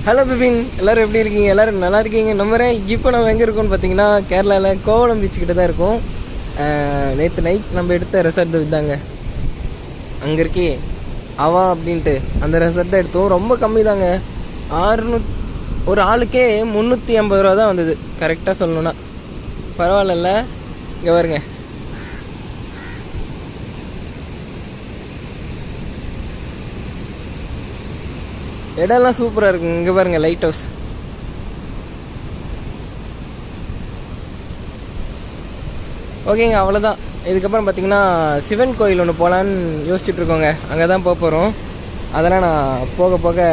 Hello Bipin, எல்லோரும் எப்படி இருக்கீங்க? எல்லோரும் நல்லா இருக்கீங்க நம்புறேன். இப்போ நம்ம எங்கே இருக்கோம்னு பார்த்தீங்கன்னா கேரளாவில் கோவளம் பீச்சுக்கிட்ட தான் இருக்கோம். நேற்று நைட் நம்ம எடுத்த ரெசார்ட் இதாங்க, அங்கே இருக்கே அவா அப்படின்ட்டு அந்த ரெசார்ட் தான் எடுத்தோம். ரொம்ப கம்மி தாங்க, 600 ஒரு ஆளுக்கே 350 ரூபா தான் வந்தது கரெக்டாக சொல்லணுன்னா. பரவாயில்ல. இங்கே பாருங்க, இடம்லாம் சூப்பராக இருக்குங்க. இங்கே பாருங்கள், லைட் ஹவுஸ். ஓகேங்க, அவ்வளோதான். இதுக்கப்புறம் பார்த்தீங்கன்னா சிவன் கோயில் ஒன்று போகலான்னு யோசிச்சுட்ருக்கோங்க. அங்கே தான் போக போகிறோம். அதெல்லாம் நான் போக போக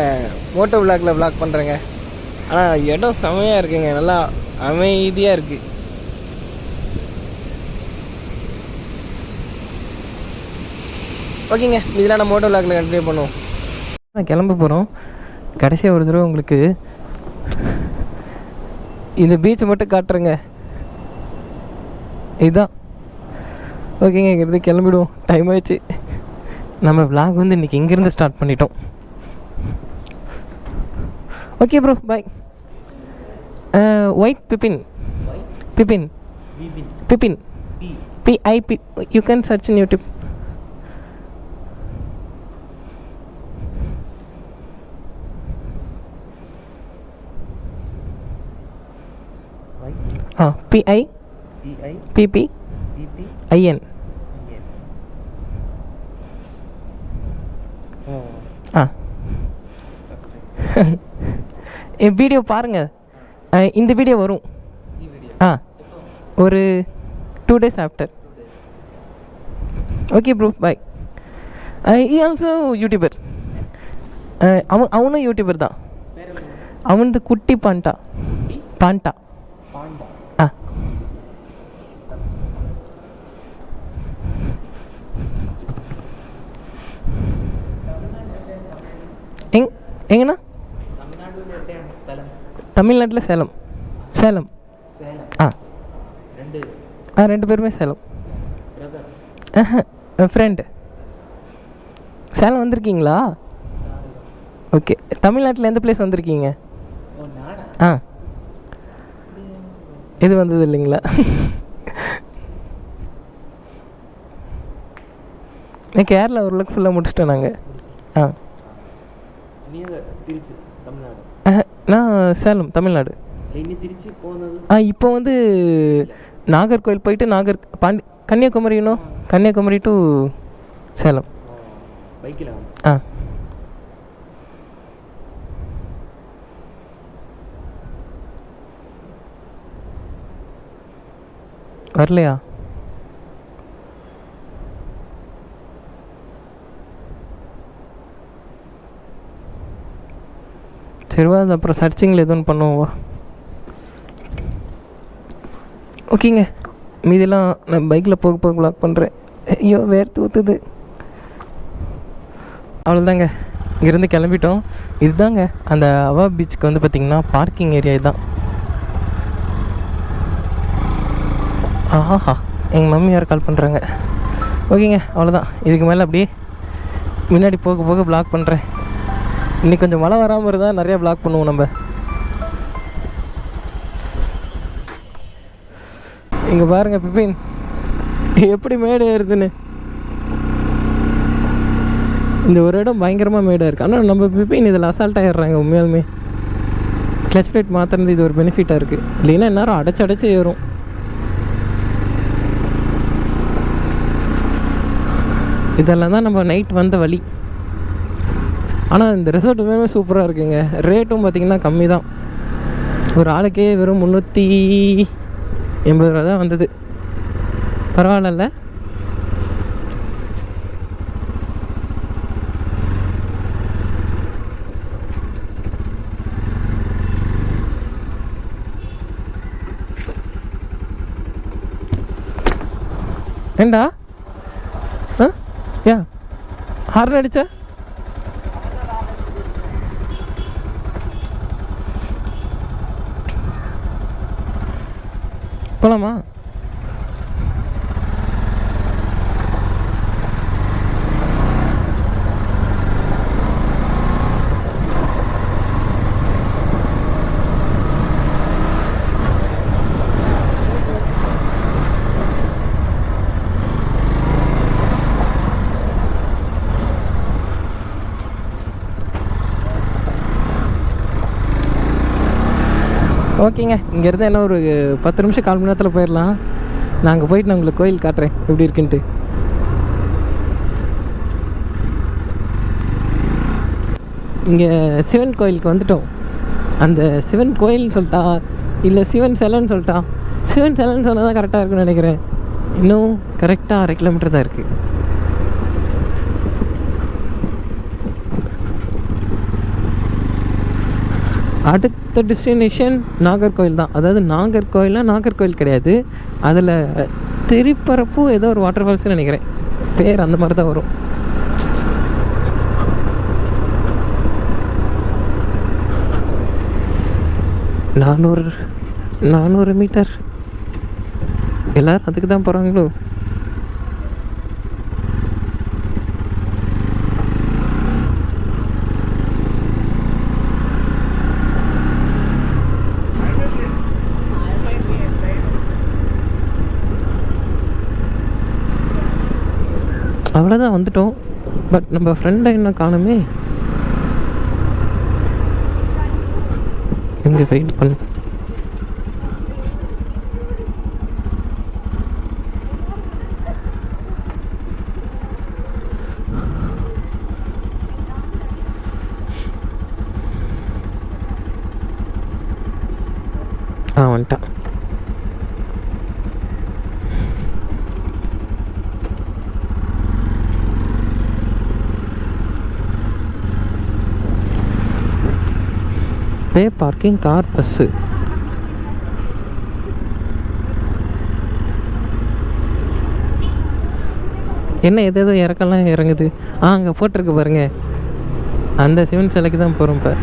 மோட்டோ விளாகில் விளாக் பண்ணுறேங்க. ஆனால் இடம் செமையாக இருக்குங்க, நல்லா அமைதியாக இருக்குது. ஓகேங்க, இதெல்லாம் நான் மோட்டோ விளாகில் கண்டினியூ பண்ணுவோம். நான் கிளம்ப போகிறோம். கடைசியாக ஒரு தடவை உங்களுக்கு இந்த பீச்சை மட்டும் காட்டுறேங்க. இதுதான். ஓகேங்க, இங்கேருந்து கிளம்பிடுவோம், டைம் ஆயிடுச்சு. நம்ம விளாக் வந்து இன்றைக்கி இங்கேருந்து ஸ்டார்ட் பண்ணிட்டோம். Okay bro, bye. White Pippin Pippin Pippin PIP. You can search in YouTube. PIPPIN. என் வீடியோ பாருங்கள். இந்த வீடியோ வரும் ஒரு 2 days after. Okay bro, bye. He also YouTuber. அவனும் யூடியூபர் தான். அவனது குட்டி பாண்டா. எங்கண்ணா? தமிழ்நாட்டில் சேலம். ரெண்டு பேருமே சேலம். ஃப்ரெண்டு. சேலம் வந்திருக்கீங்களா? ஓகே. தமிழ்நாட்டில் எந்த பிளேஸ் வந்திருக்கீங்க? இது வந்தது இல்லைங்களா? கேரளா ஓரளவுக்கு ஃபுல்லாக முடிச்சிட்டோம் நாங்கள். நான் சேலம், தமிழ்நாடு. இப்போ வந்து நாகர்கோவில் போயிட்டு கன்னியாகுமரி டு சேலம். வரலையா? சரிவா, அது அப்புறம் சர்ச்சிங்கில் எதுவும் பண்ணுவோம். ஓகேங்க, மீதெல்லாம் நான் பைக்கில் போக பிளாக் பண்ணுறேன். ஐயோ, வேர்த்து ஊற்றுது. அவ்வளோதாங்க, இங்கேருந்து கிளம்பிட்டோம். இதுதாங்க அந்த அவா பீச்சுக்கு வந்து பார்த்திங்கன்னா பார்க்கிங் ஏரியா இதுதான். ஆஹா, எங்கள் மம்மி யார் கால் பண்ணுறாங்க. ஓகேங்க, அவ்வளோதான். இதுக்கு மேலே அப்படியே முன்னாடி போக பிளாக் பண்ணுறேன். இன்றைக்கி கொஞ்சம் மழை வராமல் இருந்தால் நிறையா பிளாக் பண்ணுவோம் நம்ம. இங்கே பாருங்கள் பிபின், எப்படி மேடு ஏறுதுன்னு. இந்த ஒரு இடம் பயங்கரமாக மேடாக இருக்குது. ஆனால் நம்ம பிபின் இதில் அசால்ட்டாக ஏறுறாங்க. உண்மையாலுமே கிளச் பிளேட் மாற்றினது இது ஒரு பெனிஃபிட்டாக இருக்குது. இல்லைன்னா எந்நேரம் அடைச்சி ஏறும். இதெல்லாம் தான் நம்ம நைட் வந்த வழி. ஆனால் இந்த ரெசார்ட் உண்மையுமே சூப்பராக இருக்குங்க. ரேட்டும் பார்த்திங்கன்னா கம்மி தான். ஒரு ஆளுக்கே வெறும் 380 ரூபா தான் வந்தது. பரவாயில்ல. ஏண்டா ஹார்ன் அடிச்சா? போலாமா? ஓகேங்க, இங்கேருந்து என்ன ஒரு 10 நிமிஷம் 1/4 மணி நேரத்தில் போயிடலாம். நான் அங்கே போயிட்டு நான் உங்களுக்கு கோயில் காட்டுறேன் எப்படி இருக்குன்ட்டு. இங்கே சிவன் கோயிலுக்கு வந்துட்டோம். அந்த சிவன் கோயில்னு சொல்லிட்டா இல்லை சிவன் சிலைன்னு சொல்லிட்டா? சிவன் சிலைன்னு சொன்னால் தான் கரெக்டாக இருக்குன்னு நினைக்கிறேன். இன்னும் கரெக்டாக 1/2 கிலோமீட்டர் தான் இருக்குது. அடுத்த டெஸ்டினேஷன் நாகர்கோவில் தான். அதாவது நாகர்கோவில்னால் நாகர்கோவில் கிடையாது, அதில் திருப்பரப்பு ஏதோ ஒரு வாட்டர் ஃபால்ஸ்னு நினைக்கிறேன். பேர் அந்த மாதிரி தான் வரும். நானூறு மீட்டர். எல்லோரும் அதுக்கு தான் போகிறாங்களோ? அவ்வளோதான், வந்துட்டோம். பட் நம்ம ஃப்ரெண்டை இன்னும் காணுமே. எங்கே வெயிட் பண்ண? வந்துட்டான். பே பார்க்கிங் கார் பஸ்ஸு. என்ன எதோ இறக்கலாம் இறங்குது. அங்கே போட்டிருக்கு பாருங்க, அந்த சிவன் சிலைக்கு தான் போகிறோம் இப்போ.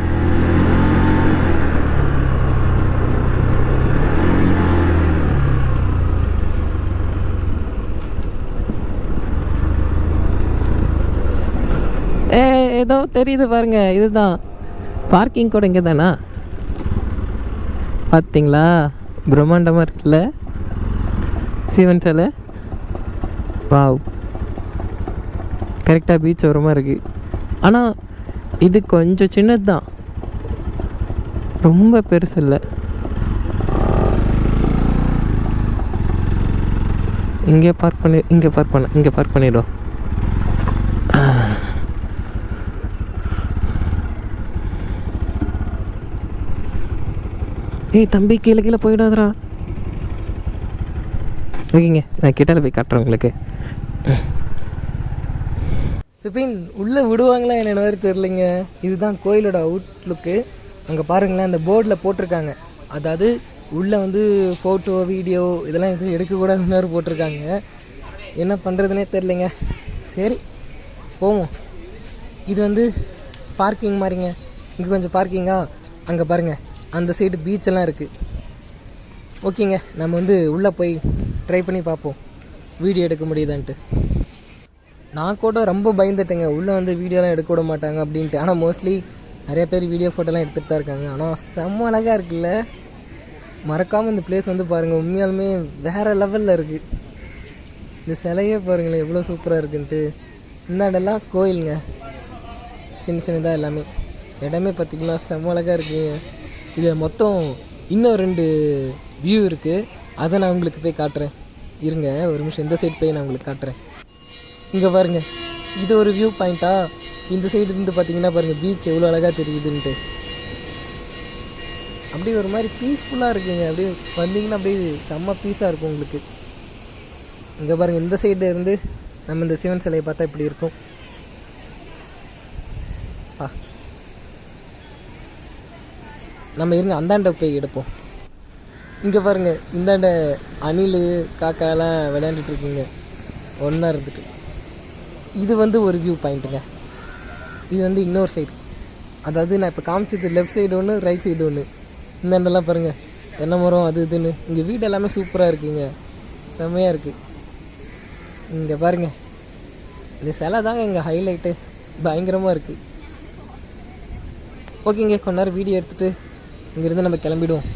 ஏதோ தெரியுது பாருங்க, இதுதான் பார்க்கிங் கூட. இங்கே தானா? பார்த்தீங்களா, பிரம்மாண்டமாக இருக்குல்ல சிவன் சிலை. வாவ், கரெக்டாக பீச் ஓரமாக இருக்குது. ஆனால் இது கொஞ்சம் சின்னது தான், ரொம்ப பெருசு இல்லை. இங்கே பார்க் பண்ணிடும். ஏய் தம்பி, கீழே போயிடாதரா. ஓகேங்க, நான் கிட்டால போய் காட்டுறேன் உங்களுக்கு. பிபின் உள்ளே விடுவாங்களா என்ன மாதிரி தெரிலிங்க. இதுதான் கோயிலோட அவுட்லுக்கு. அங்கே பாருங்களேன், அந்த போர்டில் போட்டிருக்காங்க. அதாவது உள்ளே வந்து ஃபோட்டோ வீடியோ இதெல்லாம் எதுவும் எடுக்கக்கூடாது மாதிரி போட்டிருக்காங்க. என்ன பண்ணுறதுனே தெரிலிங்க. சரி போவோம். இது வந்து பார்க்கிங் மாதிரிங்க. இங்கே கொஞ்சம் பார்க்கிங்கா. அங்கே பாருங்கள், அந்த சைடு பீச்செல்லாம் இருக்குது. ஓகேங்க, நம்ம வந்து உள்ளே போய் ட்ரை பண்ணி பார்ப்போம் வீடியோ எடுக்க முடியுதான்ட்டு. நான் கூட ரொம்ப பயந்துட்டேங்க, உள்ளே வந்து வீடியோலாம் எடுக்க விட மாட்டாங்க அப்படின்ட்டு. ஆனால் மோஸ்ட்லி நிறைய பேர் வீடியோ ஃபோட்டோலாம் எடுத்துகிட்டு தான் இருக்காங்க. ஆனால் செம்ம அழகாக இருக்குல்ல. மறக்காமல் இந்த பிளேஸ் வந்து பாருங்கள், உண்மையாலுமே வேறு லெவலில் இருக்குது. இந்த சிலையே பாருங்களேன் எவ்வளோ சூப்பராக இருக்குன்ட்டு. இந்தாண்டெல்லாம் கோயிலுங்க, சின்னதாக எல்லாமே. இடமே பார்த்திங்கன்னா செம்ம அழகாக இருக்குங்க. இதில் மொத்தம் இன்னும் 2 வியூ இருக்குது. அதை நான் உங்களுக்கு போய் காட்டுறேன். இருங்க ஒரு நிமிஷம், இந்த சைடு போய் நான் உங்களுக்கு காட்டுறேன். இங்கே பாருங்கள், இது ஒரு வியூ பாயிண்ட்டா. இந்த சைடு இருந்து பார்த்தீங்கன்னா பாருங்கள் பீச் எவ்வளோ அழகாக தெரியுதுன்ட்டு. அப்படியே ஒரு மாதிரி பீஸ்ஃபுல்லாக இருக்குங்க. அப்படியே வந்தீங்கன்னா அப்படியே செம்ம பீஸாக இருக்கும் உங்களுக்கு. இங்கே பாருங்கள், இந்த சைடு இருந்து நம்ம இந்த சிவன் சிலையை பார்த்தா இப்படி இருக்கும். நம்ம இருங்க அந்தாண்ட போய் எடுப்போம். இங்கே பாருங்கள், இந்தாண்ட அணில் காக்காலாம் விளையாண்டுட்ருக்குங்க ஒன்றா இருந்துட்டு. இது வந்து ஒரு வியூ பாயிண்ட்டுங்க. இது வந்து இன்னொரு சைடு. அதாவது நான் இப்போ காமிச்சது லெஃப்ட் சைடு ஒன்று, ரைட் சைடு ஒன்று. இந்தாண்டெல்லாம் பாருங்கள் தென்னை மரம் அது இதுன்னு. இங்கே வீடு எல்லாமே சூப்பராக இருக்குங்க, செம்மையாக இருக்குது. இங்கே பாருங்கள், இந்த சிலை தாங்க எங்கள் ஹைலைட்டு, பயங்கரமாக இருக்குது. ஓகேங்க, கொஞ்ச நேரம் வீடியோ எடுத்துகிட்டு இங்கேருந்து நம்ம கிளம்பிடுவோம்.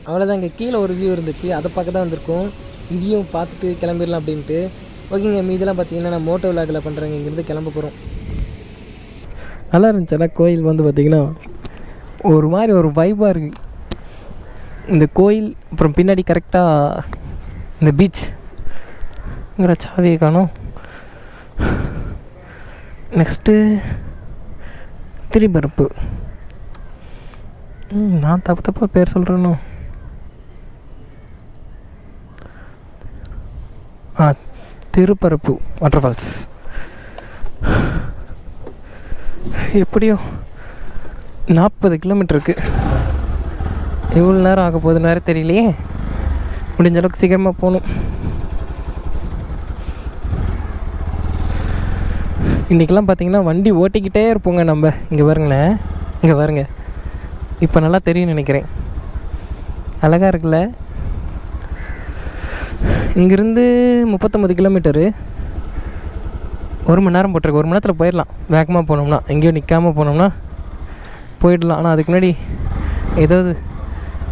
அவ்வளோதான். இங்கே கீழே ஒரு வியூ இருந்துச்சு, அதை பார்க்க தான் வந்திருக்கோம். இதையும் பார்த்துட்டு கிளம்பிடலாம் அப்படின்ட்டு. ஓகேங்க, மீதெல்லாம் பார்த்தீங்கன்னா நான் மோட்டோ விளாகில் பண்ணுறேங்க. இங்கேருந்து கிளம்ப போகிறோம். நல்லா இருந்துச்சு. ஆனால் கோயில் வந்து பார்த்திங்கன்னா ஒரு மாதிரி ஒரு வைப்பாக இருக்குது. இந்த கோயில் அப்புறம் பின்னாடி கரெக்டாக இந்த பீச்ங்கிற சாவியை காணோம். நெக்ஸ்ட்டு திரிபரப்பு. நான் தப்பாக பேர் சொல்கிறேனோ. திருப்பரப்பு வாட்டர்ஃபால்ஸ். எப்படியோ 40 கிலோமீட்டருக்கு. எவ்வளோ நேரம் ஆக போகுது நேரம் தெரியலையே. முடிஞ்ச அளவுக்கு சீக்கிரமாக போகணும். இன்றைக்கெலாம் பார்த்திங்கன்னா வண்டி ஓட்டிக்கிட்டே இருப்போங்க நம்ம. இங்கே பாருங்களேன், இங்கே பாருங்க, இப்போ நல்லா தெரியும்னு நினைக்கிறேன். அழகாக இருக்குல்ல. இங்கேருந்து 39 கிலோமீட்டரு. 1 மணி நேரம் போட்டிருக்கு. 1 மணி நேரத்தில் போயிடலாம். வேகமாக போனோம்னா, எங்கேயும் நிற்காமல் போனோம்னா போயிடலாம். ஆனால் அதுக்கு முன்னாடி ஏதாவது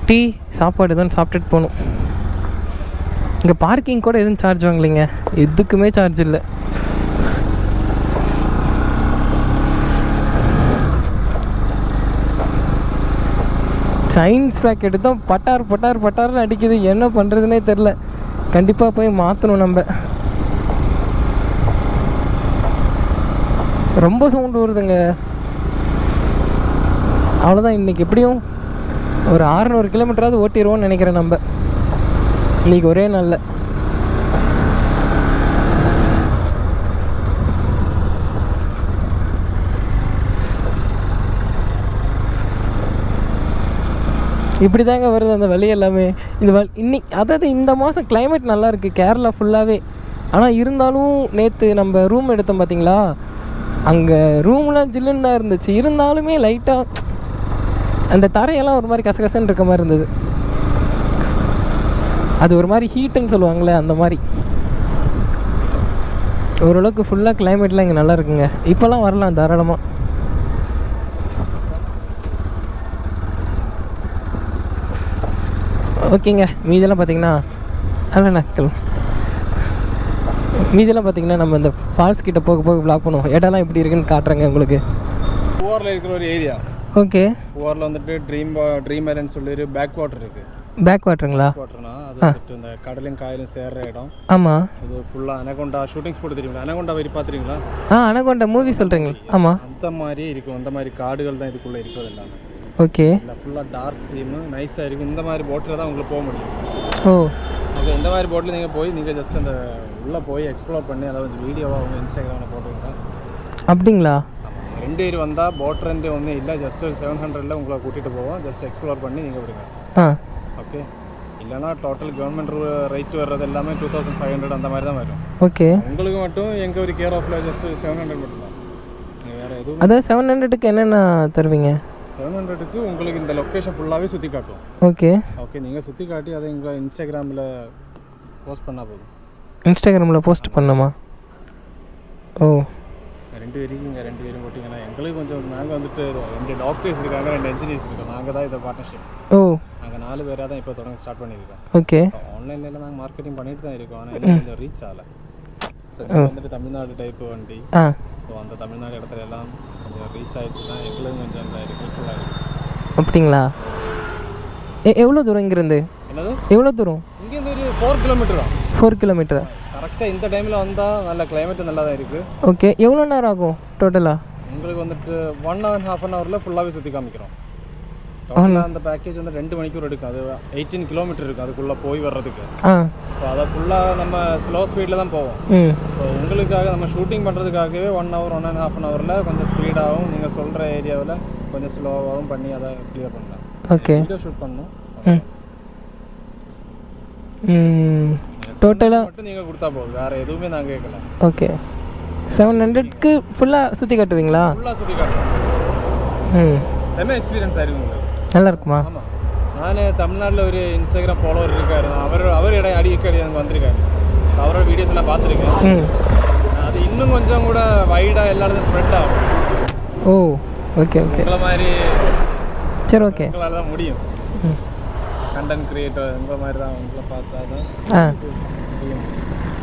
டீ சாப்பாடு எதுவும் சாப்பிட்டுட்டு போகணும். இங்கே பார்க்கிங் கூட எதுவும் சார்ஜ் வாங்கலைங்க. எதுக்குமே சார்ஜ் இல்லை. சயின்ஸ் ப்ராக்கெட்டு தான் பட்டார்னு அடிக்குது. என்ன பண்ணுறதுனே தெரில. கண்டிப்பாக போய் மாற்றணும் நம்ம. ரொம்ப சவுண்டு வருதுங்க. அவ்வளோதான். இன்றைக்கி எப்படியும் ஒரு 600 கிலோமீட்டராவது ஓட்டிடுவோன்னு நினைக்கிறேன் நம்ம இன்றைக்கி ஒரே நாளில். இப்படி தாங்க வருது அந்த வழி எல்லாமே. அதாவது இந்த மாதம் கிளைமேட் நல்லா இருக்குது கேரளா ஃபுல்லாகவே. ஆனால் இருந்தாலும் நேற்று நம்ம ரூம் எடுத்தோம் பார்த்தீங்களா, அங்கே ரூம்லாம் ஜில்லுன்னு தான் இருந்துச்சு. இருந்தாலுமே லைட்டாக அந்த தரையெல்லாம் ஒரு மாதிரி கசகசன்னு இருக்க மாதிரி இருந்தது. அது ஒரு மாதிரி ஹீட்டுன்னு சொல்லுவாங்களே, அந்த மாதிரி. ஓரளவுக்கு ஃபுல்லாக கிளைமேட்லாம் இங்கே நல்லா இருக்குங்க. இப்போல்லாம் வரலாம் தாராளமாக. ஓகேங்க. மீதெல்லாம் பார்த்திங்கன்னா நம்ம இந்த ஃபால்ஸ் கிட்ட போக பிளாக் பண்ணுவோம். இடம்லாம் எப்படி இருக்குன்னு காட்டுறேங்க உங்களுக்கு. பூவாரில் இருக்கிற ஒரு ஏரியா. ஓகே. பூவாரில் வந்துட்டு ட்ரீம் ஐலண்ட் சொல்லி ஒரு பேக் வாட்டர் இருக்குது. பேக் வாட்டருங்களா? வாட்டர்னா அது வந்துட்டு இந்த கடலும் காயலும் சேர்ற இடம். ஆமாம். இது ஃபுல்லாக அனகொண்டா ஷூட்டிங் ஸ்பாட் தெரியுங்களா? அனகொண்டா வரி பார்த்துருங்களா? அனகொண்டா மூவி சொல்கிறீங்களா? ஆமாம். அந்த மாதிரி இருக்கும். அந்த மாதிரி காடுகள் தான் இதுக்குள்ளே இருக்கிறது எல்லாமே. ஓகே. இல்லை ஃபுல்லாக டார்க் தீம் நைஸாக இருக்கும். இந்த மாதிரி போட்டில் தான் உங்களுக்கு போக முடியும். ஓ ஓகே. இந்த மாதிரி போட்டில் நீங்கள் ஜஸ்ட் அந்த உள்ளே போய் எக்ஸ்ப்ளோர் பண்ணி அதை கொஞ்சம் வீடியோவாக அவங்க இன்ஸ்டாகிராமில் போட்டுருங்க. அப்படிங்களா? 2 பேர் வந்தால் போட் ரெண்டு ஒன்றும் இல்லை. ஜஸ்ட் ஒரு 700 உங்களை கூட்டிகிட்டு போவோம். ஜஸ்ட் எக்ஸ்ப்ளோர் பண்ணி நீங்கள் விடுங்க. ஓகே. இல்லைனா டோட்டல் கவர்மெண்ட் ரைட் வர்றது எல்லாமே 2500 அந்த மாதிரி தான் வரும். ஓகே. உங்களுக்கு மட்டும் எங்கள் ஒரு கேர் ஆஃபில் ஜஸ்ட் 700 மட்டும் தான். வேறு எதுவும் அதான் 700க்கு என்னென்ன தருவீங்க? 700க்கு உங்களுக்கு இந்த லொக்கேஷன் ஃபுல்லாகவே சுற்றி காட்டும். ஓகே. ஓகே. நீங்கள் சுற்றி காட்டி அதை எங்கள் இன்ஸ்டாகிராமில் போஸ்ட் பண்ணால் போதும். இன்ஸ்டாகிராமில் போஸ்ட் பண்ணணுமா? ஓ 2 பேருக்கு இங்கே 2 பேரும் போட்டிங்கன்னா எங்களுக்கு கொஞ்சம் நாங்கள் வந்துட்டு 2 டாக்டர்ஸ் இருக்காங்க, 2 என்ஜினியர்ஸ் இருக்காங்க. நாங்கள் தான் இதை பார்ட்னர்ஷிப். ஓ நாங்கள் 4 பேராக தான் இப்போ தொடங்க ஸ்டார்ட் பண்ணியிருக்கோம். ஓகே. ஆன்லைனில் நாங்கள் மார்க்கெட்டிங் பண்ணிட்டு தான் இருக்கோம். ஆனால் இன்னும் கொஞ்சம் ரீச் ஆகலை. ஸோ வந்துட்டு தமிழ்நாடு டைப்பு வண்டி. ஸோ அந்த தமிழ்நாடு இடத்துல எல்லாம் கொஞ்சம் ரீச் ஆகிடுச்சுன்னா எங்களுக்கு கொஞ்சம் அந்த ஹெல்ப்ஃபுல்லாக இருக்குது. அப்படிங்களா? எவ்வளோ தூரம் இங்கேருந்து? என்னது எவ்வளோ தூரம்? இங்கேருந்து ஒரு 4 கிலோமீட்டர் தான். 4 கிலோமீட்டரா? கரெக்டாக இந்த டைமில் வந்தால் நல்ல கிளைமேட் நல்லா தான் இருக்குது. ஓகே. எவ்வளோ நேரம் ஆகும் டோட்டலாக? உங்களுக்கு வந்துட்டு 1 hour 1/2 hour ஃபுல்லாகவே சுற்றி காமிக்கிறோம். டோட்டலாக அந்த பேக்கேஜ் வந்து 2 மணிக்கூர் எடுக்கும். அது 18 கிலோமீட்டர் இருக்குது அதுக்குள்ளே போய் வர்றதுக்கு. ஸோ அதை ஃபுல்லாக நம்ம ஸ்லோ ஸ்பீடில் தான் போவோம். ஸோ உங்களுக்காக நம்ம ஷூட்டிங் பண்ணுறதுக்காகவே 1 hour 1.5 hour கொஞ்சம் ஸ்பீடாகவும் நீங்கள் சொல்கிற ஏரியாவில் கொஞ்சம் ஸ்லோவாகவும் பண்ணி அதை கிளியர் பண்ணலாம். ஓகே. வீடியோ ஷூட் பண்ணணும். டோட்டலாக மட்டும் நீங்கள் கொடுத்தா போதும். வேறு எதுவுமே நாங்கள் கேட்கல. ஓகே. 700க்கு ஃபுல்லாக சுற்றி காட்டுவீங்களா? ஃபுல்லாக சுற்றி காட்டுவோம். செம்ம எக்ஸ்பீரியன்ஸ் ஆயிருக்கும் உங்களுக்கு. நல்லா இருக்குமா? ஆமாம். நான் தமிழ்நாட்டில் ஒரு இன்ஸ்டாகிராம் ஃபாலோவர் இருக்கார். அவர் இடம் அடிக்கடி எனக்கு வந்திருக்காரு. அவரோட வீடியோஸ் எல்லாம் பார்த்துருக்கேன். அது இன்னும் கொஞ்சம் கூட வைடாக எல்லாரும் ஸ்ப்ரெட் ஆகும். ஓ ஓகே ஓகே. உங்களை மாதிரி சரி ஓகே. உங்களால் தான் முடியும். கண்டென்ட் கிரியேட்டர் உங்களை மாதிரி தான் உங்களை பார்த்தா தான் முடியும்.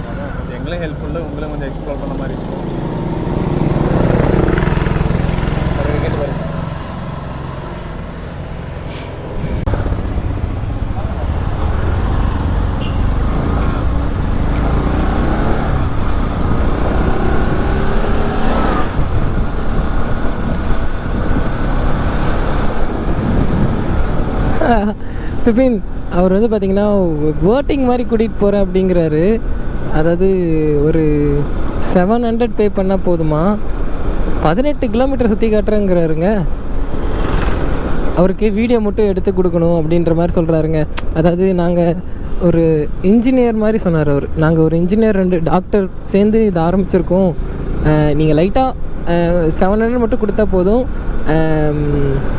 அதான் கொஞ்சம் எங்களையும் ஹெல்ப்ஃபுல்லு, உங்களையும் கொஞ்சம் எக்ஸ்ப்ளோர் பண்ண மாதிரி இருக்கும். பிபின் அவர் வந்து பார்த்தீங்கன்னா போட்டிங் மாதிரி கூட்டிகிட்டு போகிறேன் அப்படிங்கிறாரு. அதாவது ஒரு 700 பே பண்ணால் போதுமா, 18 கிலோமீட்டர் சுற்றி காட்டுறேங்கிறாருங்க. அவருக்கு வீடியோ மட்டும் எடுத்து கொடுக்கணும் அப்படின்ற மாதிரி சொல்கிறாருங்க. அதாவது நாங்கள் ஒரு இன்ஜினியர் மாதிரி சொன்னார் அவர். நாங்கள் ஒரு இன்ஜினியர் 2 டாக்டர் சேர்ந்து இதை ஆரம்பிச்சிருக்கோம். நீங்கள் லைட்டாக 700 மட்டும் கொடுத்தா போதும்,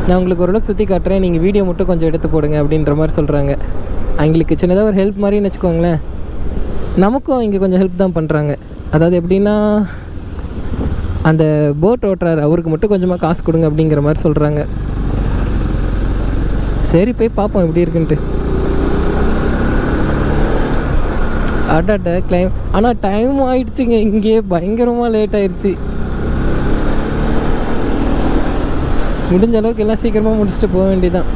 நான் உங்களுக்கு ஓரளவுக்கு சுற்றி காட்டுறேன், நீங்கள் வீடியோ மட்டும் கொஞ்சம் எடுத்து போடுங்க அப்படின்ற மாதிரி சொல்கிறாங்க. அவங்களுக்கு சின்னதாக ஒரு ஹெல்ப் மாதிரின்னு வச்சுக்கோங்களேன். நமக்கும் இங்கே கொஞ்சம் ஹெல்ப் தான் பண்ணுறாங்க. அதாவது எப்படின்னா, அந்த போட் ஓட்டுறாரு அவருக்கு மட்டும் கொஞ்சமாக காசு கொடுங்க அப்படிங்கிற மாதிரி சொல்கிறாங்க. சரி போய் பார்ப்போம் எப்படி இருக்குன்ட்டு. அடாட்ட கிளைம். ஆனால் டைம் ஆயிடுச்சுங்க, இங்கே பயங்கரமாக லேட் ஆயிடுச்சு. முடிஞ்ச அளவுக்கு எல்லாம் சீக்கிரமாக முடிச்சுட்டு போக வேண்டியதான்.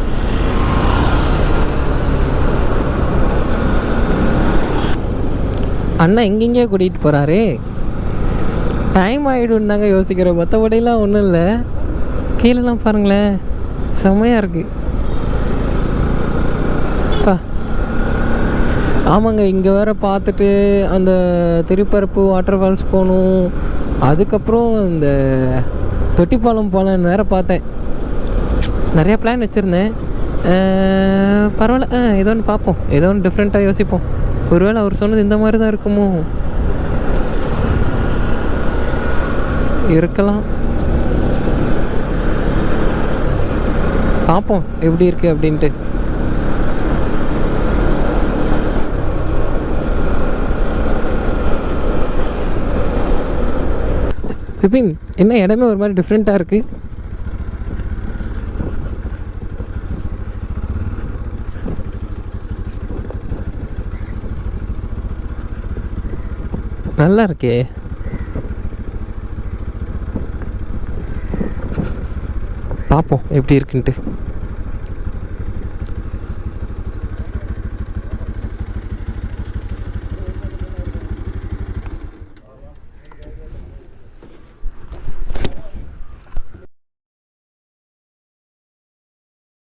அண்ணா எங்கெங்கேயோ கூட்டிகிட்டு போகிறாரே. டைம் ஆகிடும்னாங்க யோசிக்கிறேன், மற்றபடிலாம் ஒன்றும் இல்லை. கீழெல்லாம் பாருங்களேன், செம்மையாக இருக்குது. ஆமாங்க, இங்கே வேறு பார்த்துட்டு அந்த திருப்பரப்பு வாட்டர் ஃபால்ஸ் போகணும், அதுக்கப்புறம் இந்த தொட்டிப்பாலம் போகலான்னு வேறு பார்த்தேன். நிறையா பிளான் வச்சுருந்தேன். பரவாயில்ல, ஏதோ ஒன்று பார்ப்போம், ஏதோ ஒன்று டிஃப்ரெண்ட்டாக யோசிப்போம். ஒருவேளை அவர் சொன்னது இந்த மாதிரி தான் இருக்குமோ, இருக்கலாம். பார்ப்போம் எப்படி இருக்குது அப்படின்ட்டு. பிபின், என்ன இடமே ஒரு மாதிரி டிஃப்ரெண்ட்டாக இருக்குது. நல்லா இருக்கே. பார்ப்போம் எப்படி இருக்குன்ட்டு.